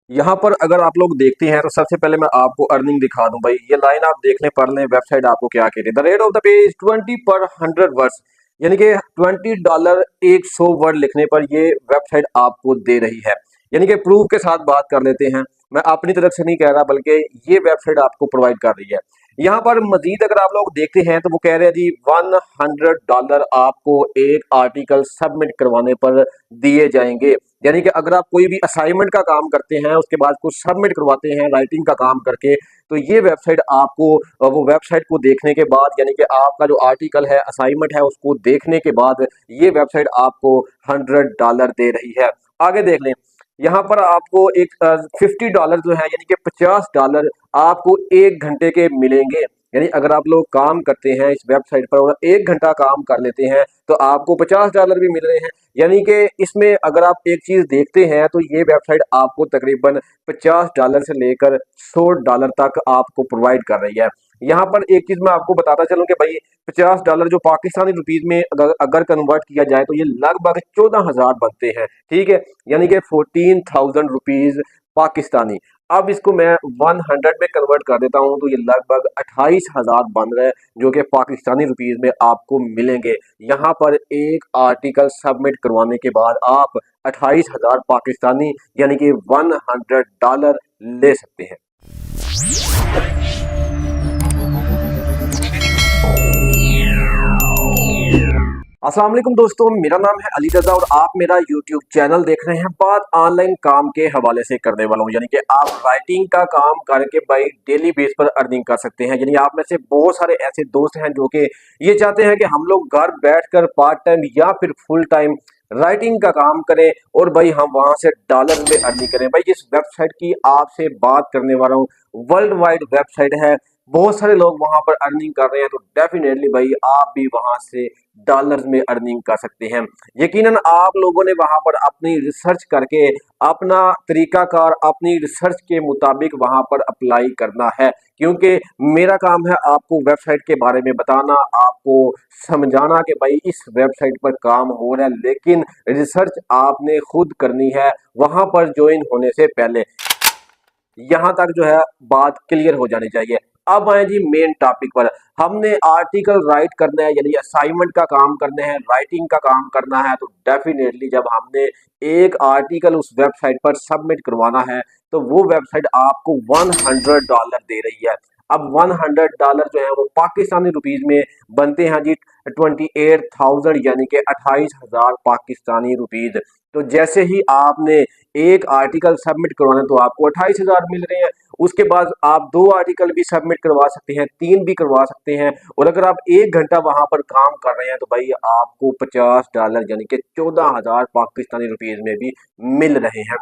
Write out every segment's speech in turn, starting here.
यहाँ पर अगर आप लोग देखते हैं तो सबसे पहले मैं आपको अर्निंग दिखा दूं भाई। ये लाइन आप देख लें, पढ़ लें, वेबसाइट आपको क्या कह रही है। The rate of the pay is 20 पर 100 वर्ड्स, यानी कि $20 100 वर्ड लिखने पर ये वेबसाइट आपको दे रही है। यानी कि प्रूफ के साथ बात कर लेते हैं, मैं अपनी तरफ से नहीं कह रहा बल्कि ये वेबसाइट आपको प्रोवाइड कर रही है। यहाँ पर मजीद अगर आप लोग देखते हैं तो वो कह रहे हैं जी $100 आपको एक आर्टिकल सबमिट करवाने पर दिए जाएंगे। यानी कि अगर आप कोई भी असाइनमेंट का काम करते हैं उसके बाद कुछ सबमिट करवाते हैं राइटिंग का काम करके, तो ये वेबसाइट आपको वो वेबसाइट को देखने के बाद, यानी कि आपका जो आर्टिकल है असाइनमेंट है उसको देखने के बाद ये वेबसाइट आपको $100 दे रही है। आगे देख लें, यहाँ पर आपको एक $50 जो है यानी कि $50 आपको 1 घंटे के मिलेंगे। यानी अगर आप लोग काम करते हैं इस वेबसाइट पर और 1 घंटा काम कर लेते हैं तो आपको $50 भी मिल रहे हैं। यानी कि इसमें अगर आप एक चीज देखते हैं तो ये वेबसाइट आपको तकरीबन $50 से लेकर $100 तक आपको प्रोवाइड कर रही है। यहाँ पर एक चीज मैं आपको बताता चलूं कि भाई $50 जो पाकिस्तानी रुपीज में अगर कन्वर्ट किया जाए तो ये लगभग 14,000 बनते हैं। ठीक है, यानी कि 14,000 रुपीज पाकिस्तानी। अब इसको मैं 100 में कन्वर्ट कर देता हूं तो ये लगभग 28,000 बन रहे हैं, जो कि पाकिस्तानी रुपीज में आपको मिलेंगे। यहाँ पर एक आर्टिकल सबमिट करवाने के बाद आप 28,000 पाकिस्तानी यानी कि $100 ले सकते हैं। अस्सलाम वालेकुम दोस्तों, मेरा नाम है अली रजा और आप मेरा यूट्यूब चैनल देख रहे हैं। बात ऑनलाइन काम के हवाले से करने वाला हूं, यानी कि आप राइटिंग का काम करके भाई डेली बेस पर अर्निंग कर सकते हैं। यानी आप में से बहुत सारे ऐसे दोस्त हैं जो कि ये चाहते हैं कि हम लोग घर बैठकर पार्ट टाइम या फिर फुल टाइम राइटिंग का काम करें और भाई हम वहां से डॉलर में अर्निंग करें। भाई इस वेबसाइट की आपसे बात करने वाला हूँ, वर्ल्ड वाइड वेबसाइट है, बहुत सारे लोग वहां पर अर्निंग कर रहे हैं, तो डेफिनेटली भाई आप भी वहां से डॉलर्स में अर्निंग कर सकते हैं। यकीनन आप लोगों ने वहां पर अपनी रिसर्च करके अपना तरीकाकार अपनी रिसर्च के मुताबिक वहां पर अप्लाई करना है, क्योंकि मेरा काम है आपको वेबसाइट के बारे में बताना, आपको समझाना कि भाई इस वेबसाइट पर काम हो रहा है, लेकिन रिसर्च आपने खुद करनी है वहां पर ज्वाइन होने से पहले। यहां तक जो है बात क्लियर हो जानी चाहिए। अब आए जी मेन टॉपिक पर। हमने आर्टिकल राइट करना है, यानी असाइनमेंट का काम करना है, राइटिंग का काम करना है, तो डेफिनेटली जब हमने एक आर्टिकल उस वेबसाइट पर सबमिट करवाना है तो वो वेबसाइट आपको $100 दे रही है। अब $100 जो है वो पाकिस्तानी रुपीज में बनते हैं जी 28,000 यानी कि 28,000 पाकिस्तानी रुपीज। तो जैसे ही आपने एक आर्टिकल सबमिट करवाना तो आपको 28,000 मिल रहे हैं। उसके बाद आप 2 आर्टिकल भी सबमिट करवा सकते हैं, 3 भी करवा सकते हैं, और अगर आप 1 घंटा वहां पर काम कर रहे हैं तो भाई आपको $50 यानी कि 14,000 पाकिस्तानी रुपीज में भी मिल रहे हैं।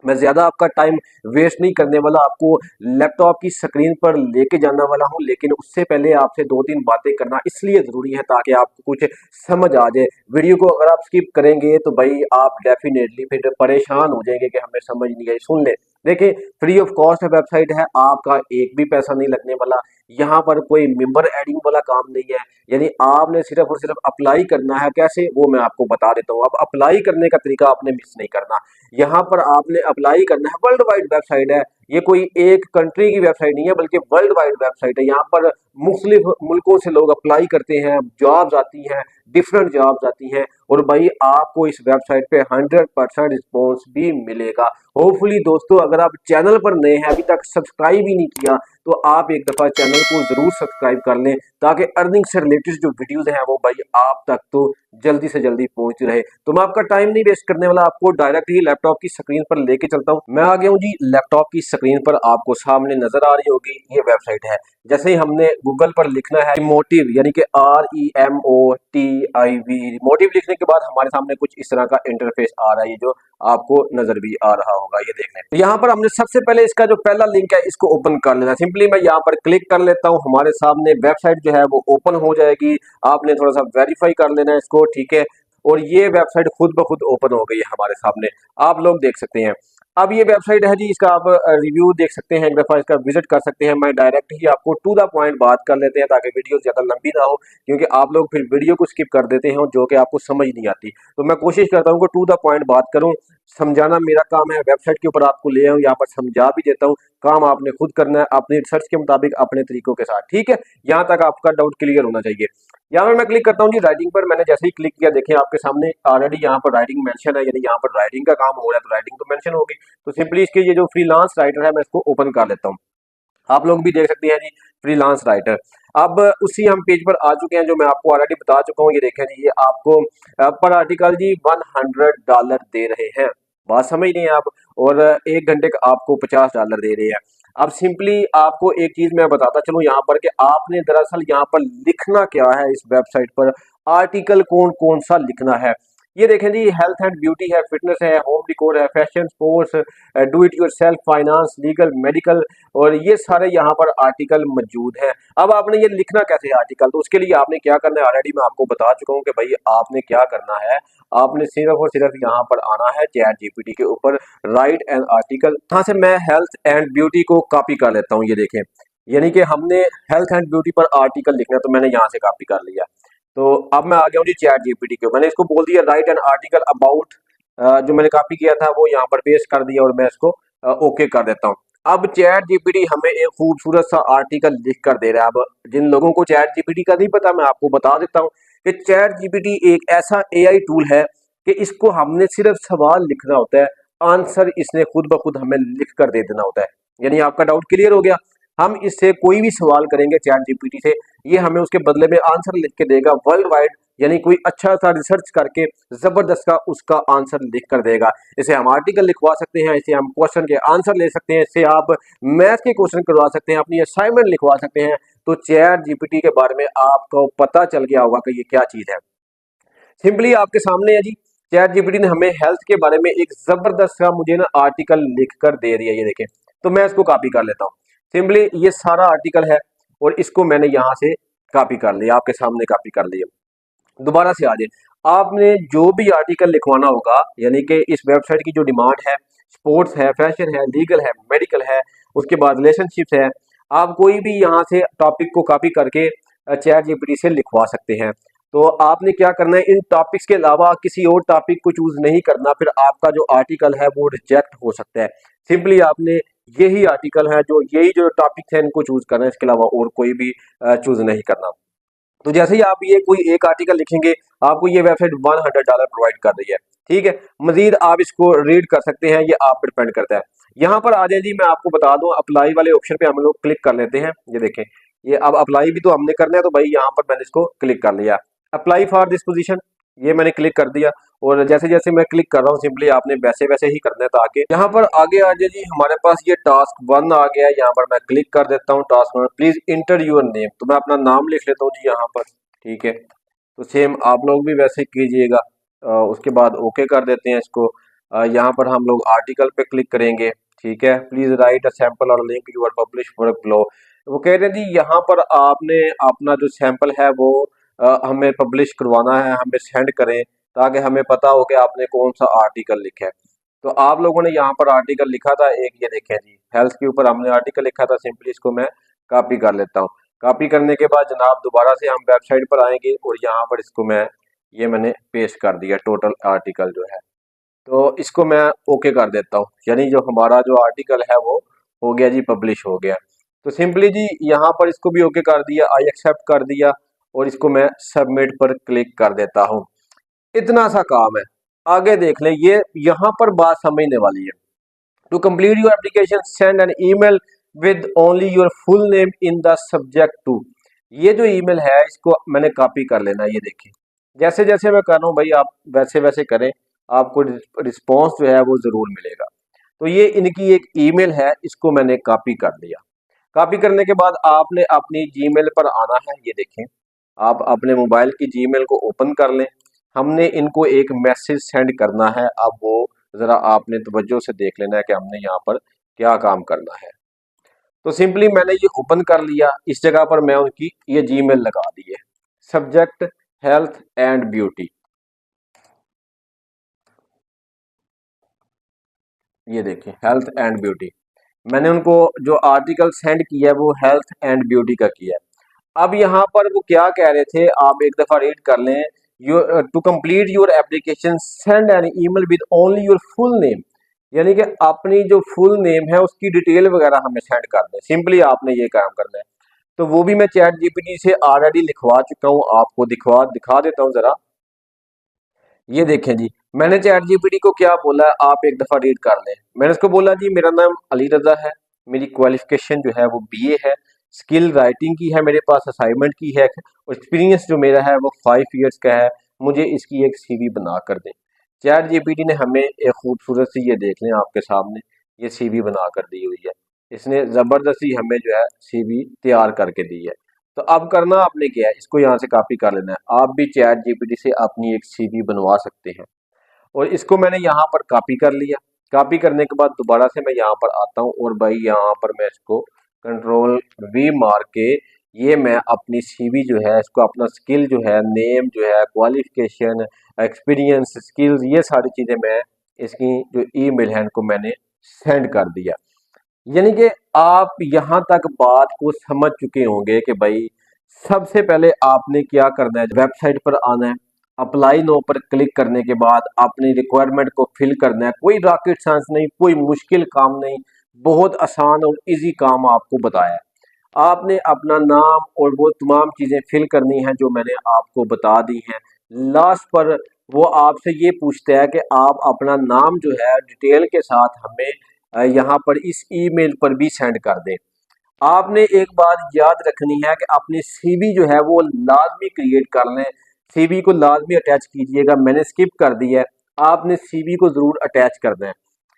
मैं ज्यादा आपका टाइम वेस्ट नहीं करने वाला, आपको लैपटॉप की स्क्रीन पर लेके जाने वाला हूं, लेकिन उससे पहले आपसे 2-3 बातें करना इसलिए जरूरी है ताकि आपको कुछ समझ आ जाए। वीडियो को अगर आप स्किप करेंगे तो भाई आप डेफिनेटली फिर परेशान हो जाएंगे कि हमें समझ नहीं आई। सुन ले, देखिए फ्री ऑफ कॉस्ट वेबसाइट है, आपका एक भी पैसा नहीं लगने वाला। यहाँ पर कोई मेंबर एडिंग वाला काम नहीं है, यानी आपने सिर्फ और सिर्फ अप्लाई करना है। कैसे, वो मैं आपको बता देता हूँ। अब अप्लाई करने का तरीका आपने मिस नहीं करना। यहाँ पर आपने अप्लाई करना है, वर्ल्ड वाइड वेबसाइट है, ये कोई एक कंट्री की वेबसाइट नहीं है बल्कि वर्ल्ड वाइड वेबसाइट है। यहाँ पर मुख्तलिफ मुल्कों से लोग अप्लाई करते हैं, जॉब्स आती हैं, डिफरेंट जॉब्स आती हैं, और भाई आपको इस वेबसाइट पे 100% रिस्पॉन्स भी मिलेगा। होपफुली दोस्तों, अगर आप चैनल पर नए हैं, अभी तक सब्सक्राइब ही नहीं किया, तो आप एक दफा चैनल को जरूर सब्सक्राइब कर लें ताकि अर्निंग से रिलेटेड जो वीडियोस हैं वो भाई आप तक तो जल्दी से जल्दी पहुंच रहे। तो मैं आपका टाइम नहीं वेस्ट करने वाला, आपको डायरेक्ट ही लैपटॉप की स्क्रीन पर लेके चलता हूं। मैं आ गया हूं जी लैपटॉप की स्क्रीन पर, आपको सामने नजर आ रही होगी ये वेबसाइट है। जैसे ही हमने गूगल पर लिखना है मोटिव, यानी कि REMOTIV, मोटिव लिखने के बाद हमारे सामने कुछ इस तरह का इंटरफेस आ रहा है, ये जो आपको नजर भी आ रहा होगा, ये देखने। तो यहाँ पर हमने सबसे पहले इसका जो पहला लिंक है इसको ओपन कर लेना है। सिंपली मैं यहाँ पर क्लिक कर लेता हूँ, हमारे सामने वेबसाइट जो है वो ओपन हो जाएगी। आपने थोड़ा सा वेरीफाई कर लेना है इसको, ठीक है, और ये वेबसाइट खुद ब खुद ओपन हो गई है हमारे सामने, आप लोग देख सकते हैं। अब ये वेबसाइट है जी, इसका आप रिव्यू देख सकते हैं, एक दफ़ा इसका विजिट कर सकते हैं। मैं डायरेक्ट ही आपको टू द पॉइंट बात कर लेते हैं ताकि वीडियो ज़्यादा लंबी ना हो, क्योंकि आप लोग फिर वीडियो को स्किप कर देते हैं जो कि आपको समझ नहीं आती। तो मैं कोशिश करता हूँ कि टू द पॉइंट बात करूँ, समझाना मेरा काम है। वेबसाइट के ऊपर आपको ले आऊँ, यहाँ पर समझा भी देता हूँ, काम आपने खुद करना है अपनी रिसर्च के मुताबिक अपने तरीकों के साथ, ठीक है। यहाँ तक आपका डाउट क्लियर होना चाहिए। यहाँ पर मैं क्लिक करता हूँ जी राइटिंग पर। मैंने जैसे ही क्लिक किया, देखिए आपके सामने ऑलरेडी यहाँ पर राइटिंग मेंशन है, यानी यहाँ पर राइटिंग का काम हो रहा है, तो राइटिंग तो मेंशन होगी। तो सिंपली इसके ये जो फ्रीलांस राइटर है, मैं इसको ओपन कर लेता हूँ। आप लोग भी देख सकते हैं जी, फ्रीलांस राइटर। अब उसी हम पेज पर आ चुके हैं जो मैं आपको ऑलरेडी बता चुका हूँ। ये देखें जी, ये आपको पर आर्टिकल जी $100 दे रहे हैं। बात समझ रही हैं आप? और 1 घंटे का आपको $50 दे रहे हैं। अब सिंपली आपको एक चीज मैं बताता चलूं यहाँ पर, कि आपने दरअसल यहाँ पर लिखना क्या है इस वेबसाइट पर, आर्टिकल कौन कौन सा लिखना है। ये देखें जी, हेल्थ एंड ब्यूटी है, फिटनेस है, होम डिकोर है, fashion, sports, do it your self, finance, legal, medical, और ये सारे यहाँ पर आर्टिकल मौजूद हैं। अब आपने ये लिखना कैसे है आर्टिकल, तो उसके लिए आपने क्या करना है, ऑलरेडी मैं आपको बता चुका हूँ कि भाई आपने क्या करना है। आपने सिर्फ और सिर्फ यहाँ पर आना है चैट जीपीटी के ऊपर, राइट एन आर्टिकल। यहाँ से मैं हेल्थ एंड ब्यूटी को कॉपी कर लेता हूँ। ये देखें, यानी कि हमने हेल्थ एंड ब्यूटी पर आर्टिकल लिखना है, तो मैंने यहाँ से कॉपी कर लिया। तो अब मैं आ गया हूँ जी चैट जीपीटी के, मैंने इसको बोल दिया राइट एन आर्टिकल अबाउट, जो मैंने कॉपी किया था वो यहाँ पर पेस्ट कर दिया, और मैं इसको ओके कर देता हूँ। अब चैट जीपीटी हमें एक खूबसूरत सा आर्टिकल लिख कर दे रहा है। अब जिन लोगों को चैट जीपीटी का नहीं पता, मैं आपको बता देता हूँ कि चैट जीपीटी एक ऐसा एआई टूल है कि इसको हमने सिर्फ सवाल लिखना होता है, आंसर इसने खुद ब खुद हमें लिख कर दे देना होता है। यानी आपका डाउट क्लियर हो गया। हम इससे कोई भी सवाल करेंगे चैट जीपीटी से, ये हमें उसके बदले में आंसर लिख के देगा वर्ल्ड वाइड, यानी कोई अच्छा सा रिसर्च करके जबरदस्त का उसका आंसर लिख कर देगा। इसे हम आर्टिकल लिखवा सकते हैं, इसे हम क्वेश्चन के आंसर ले सकते हैं, इससे आप मैथ के क्वेश्चन करवा सकते हैं, अपनी असाइनमेंट लिखवा सकते हैं। तो चैट जीपीटी के बारे में आपको पता चल गया होगा कि ये क्या चीज है। सिंपली आपके सामने है जी, चैट जीपीटी ने हमें हेल्थ के बारे में एक जबरदस्त सा मुझे ना आर्टिकल लिख कर दे दिया। ये देखें, तो मैं इसको कॉपी कर लेता हूँ। सिंपली ये सारा आर्टिकल है, और इसको मैंने यहाँ से कॉपी कर लिया, आपके सामने कॉपी कर लिया। दोबारा से आ जाए, आपने जो भी आर्टिकल लिखवाना होगा, यानी कि इस वेबसाइट की जो डिमांड है, स्पोर्ट्स है, फैशन है, लीगल है, मेडिकल है, उसके बाद रिलेशनशिप्स है, आप कोई भी यहाँ से टॉपिक को कॉपी करके चैट जीपीटी से लिखवा सकते हैं। तो आपने क्या करना है, इन टॉपिक्स के अलावा किसी और टॉपिक को चूज नहीं करना, फिर आपका जो आर्टिकल है वो रिजेक्ट हो सकता है। सिंपली आपने यही आर्टिकल है, जो यही जो टॉपिक है इनको चूज करना है, इसके अलावा और कोई भी चूज नहीं करना। तो जैसे ही आप ये कोई एक आर्टिकल लिखेंगे, आपको ये वेबसाइट $100 प्रोवाइड कर रही है, ठीक है। मजीद आप इसको रीड कर सकते हैं, ये आप पर डिपेंड करता है। यहाँ पर आ जाए जी, मैं आपको बता दूं, अप्लाई वाले ऑप्शन पे हम लोग क्लिक कर लेते हैं। ये देखें, ये अब अप्लाई भी तो हमने करना है, तो भाई यहाँ पर मैंने इसको क्लिक कर लिया, अप्लाई फॉर दिस पोजीशन, ये मैंने क्लिक कर दिया। और जैसे जैसे मैं क्लिक कर रहा हूँ, सिंपली आपने वैसे वैसे ही करना है, ताकि यहाँ पर आगे आ जाए जी, हमारे पास ये टास्क 1 आ गया है। यहाँ पर मैं क्लिक कर देता हूँ, task 1, please inter your name, तो मैं अपना नाम लिख लेता हूँ जी यहाँ पर, ठीक है। तो सेम आप लोग भी वैसे कीजिएगा। उसके बाद ओके कर देते हैं इसको। यहाँ पर हम लोग आर्टिकल पे क्लिक करेंगे, ठीक है। प्लीज राइट अ सैंपल और link your publish for below. वो कह रहे हैं जी, यहाँ पर आपने अपना जो सैंपल है वो हमें पब्लिश करवाना है, हमें सेंड करें, ताकि हमें पता हो कि आपने कौन सा आर्टिकल लिखा है। तो आप लोगों ने यहाँ पर आर्टिकल लिखा था एक, ये देखें जी, हेल्थ के ऊपर हमने आर्टिकल लिखा था। सिंपली इसको मैं कॉपी कर लेता हूँ। कॉपी करने के बाद जनाब दोबारा से हम वेबसाइट पर आएंगे, और यहाँ पर इसको मैंने पेस्ट कर दिया, टोटल आर्टिकल जो है। तो इसको मैं ओके कर देता हूँ, यानी जो हमारा जो आर्टिकल है वो हो गया जी, पब्लिश हो गया। तो सिंपली जी यहाँ पर इसको भी ओके कर दिया, आई एक्सेप्ट कर दिया, और इसको मैं सबमिट पर क्लिक कर देता हूँ। इतना सा काम है, आगे देख लें। ये यहाँ पर बात समझने वाली है। To complete your application send an email with only your full name in the subject to. ये जो ईमेल है इसको मैंने कॉपी कर लेना है। ये देखिए, जैसे जैसे मैं कर रहा हूँ भाई, आप वैसे वैसे करें, आपको रिस्पॉन्स जो है वो जरूर मिलेगा। तो ये इनकी एक ईमेल है, इसको मैंने कॉपी कर लिया। कॉपी करने के बाद आपने अपनी जीमेल पर आना है। ये देखें, आप अपने मोबाइल की जीमेल को ओपन कर लें। हमने इनको एक मैसेज सेंड करना है। अब वो जरा आपने तवज्जो से देख लेना है कि हमने यहाँ पर क्या काम करना है। तो सिंपली मैंने ये ओपन कर लिया, इस जगह पर मैं उनकी ये जीमेल लगा दी है, सब्जेक्ट हेल्थ एंड ब्यूटी। ये देखिए हेल्थ एंड ब्यूटी, मैंने उनको जो आर्टिकल सेंड किया है वो हेल्थ एंड ब्यूटी का किया है। अब यहाँ पर वो क्या कह रहे थे, आप एक दफा रीड कर लें। Your to complete your application send an email with only your full name, यानी कि अपनी जो फुल नेम है उसकी डिटेल वगैरह हमें सेंड कर दें। सिंपली आपने ये काम करना है। तो वो भी मैं चैट जीपीटी से ऑलरेडी लिखवा चुका हूँ, आपको दिखा देता हूँ जरा। ये देखें जी, मैंने चैट जीपीटी को क्या बोला है, आप एक दफा रीड कर लें। मैंने उसको बोला जी मेरा नाम अली रजा है, मेरी क्वालिफिकेशन जो है वो बीए है, स्किल राइटिंग की है मेरे पास, असाइनमेंट की है, और एक्सपीरियंस जो मेरा है वो 5 ईयर्स का है। मुझे इसकी एक सीवी बना कर दें। चैट जीपीटी ने हमें एक खूबसूरत सी, ये देख लें आपके सामने, ये सीवी बना कर दी हुई है। इसने जबरदस्ती हमें जो है सीवी तैयार करके दी है। तो अब करना आपने क्या है, इसको यहाँ से कॉपी कर लेना है। आप भी चैट जीपीटी से अपनी एक सीवी बनवा सकते हैं। और इसको मैंने यहाँ पर कॉपी कर लिया। कॉपी करने के बाद दोबारा से मैं यहाँ पर आता हूँ और भाई यहाँ पर मैं इसको कंट्रोल वी मार के, ये मैं अपनी सीवी जो है इसको, अपना स्किल जो है, नेम जो है, क्वालिफिकेशन, एक्सपीरियंस, स्किल्स, ये सारी चीज़ें मैं इसकी जो ईमेल है इनको मैंने सेंड कर दिया। यानी कि आप यहाँ तक बात को समझ चुके होंगे कि भाई सबसे पहले आपने क्या करना है, वेबसाइट पर आना है, अप्लाई नो पर क्लिक करने के बाद अपनी रिक्वायरमेंट को फिल करना है। कोई रॉकेट साइंस नहीं, कोई मुश्किल काम नहीं, बहुत आसान और इजी काम आपको बताया है। आपने अपना नाम और वो तमाम चीज़ें फिल करनी हैं जो मैंने आपको बता दी हैं। लास्ट पर वो आपसे ये पूछता है कि आप अपना नाम जो है डिटेल के साथ हमें यहाँ पर इस ईमेल पर भी सेंड कर दें। आपने एक बात याद रखनी है कि अपनी सीवी जो है वो लाजमी क्रिएट कर लें। सीवी को लाजमी अटैच कीजिएगा, मैंने स्किप कर दिया है। आपने सीवी को जरूर अटैच करना है।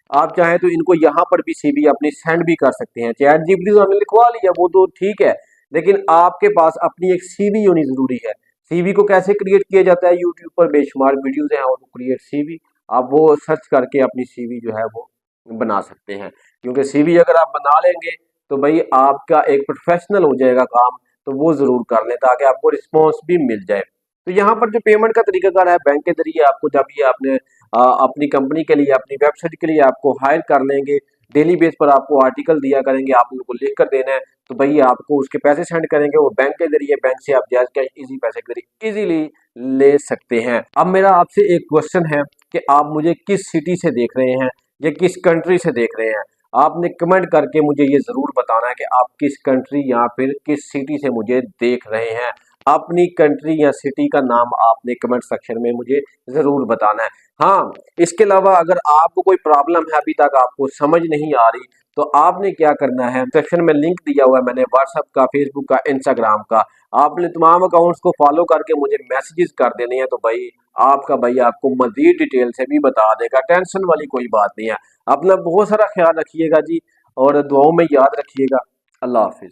आप चाहें तो इनको यहाँ पर भी सीवी अपनी सेंड भी कर सकते हैं। चैट जीपीटी तो हमने लिखवा लिया, वो तो ठीक है, लेकिन आपके पास अपनी एक सीवी होनी जरूरी है। सीवी को कैसे क्रिएट किया जाता है, यूट्यूब पर बेशुमार वीडियोज हैं, और क्रिएट सीवी, आप वो सर्च करके अपनी सीवी जो है वो बना सकते हैं। क्योंकि सीवी अगर आप बना लेंगे तो भाई आपका एक प्रोफेशनल हो जाएगा काम। तो वो जरूर कर लें ताकि आपको रिस्पॉन्स भी मिल जाए। तो यहाँ पर जो पेमेंट का तरीकाकार है, बैंक के जरिए आपको, जब ये आपने अपनी कंपनी के लिए, अपनी वेबसाइट के लिए आपको हायर कर लेंगे, डेली बेस पर आपको आर्टिकल दिया करेंगे, आप उनको लिख कर देना है, तो भाई आपको उसके पैसे सेंड करेंगे वो बैंक के जरिए। बैंक से आप जायज कैश इजी पैसे के जरिए इजीली ले सकते हैं। अब मेरा आपसे एक क्वेश्चन है कि आप मुझे किस सिटी से देख रहे हैं या किस कंट्री से देख रहे हैं। आपने कमेंट करके मुझे ये जरूर बताना है कि आप किस कंट्री या फिर किस सिटी से मुझे देख रहे हैं। अपनी कंट्री या सिटी का नाम आपने कमेंट सेक्शन में मुझे जरूर बताना है। हाँ, इसके अलावा अगर आपको कोई प्रॉब्लम है अभी तक आपको समझ नहीं आ रही, तो आपने क्या करना है, सेक्शन में लिंक दिया हुआ है मैंने, व्हाट्सएप का, फेसबुक का, इंस्टाग्राम का। आपने तमाम अकाउंट्स को फॉलो करके मुझे मैसेजेस कर देने हैं, तो भाई आपका भाई आपको मजीद डिटेल से भी बता देगा। टेंशन वाली कोई बात नहीं है। अपना बहुत सारा ख्याल रखिएगा जी, और दुआओं में याद रखिएगा। अल्लाह हाफिज।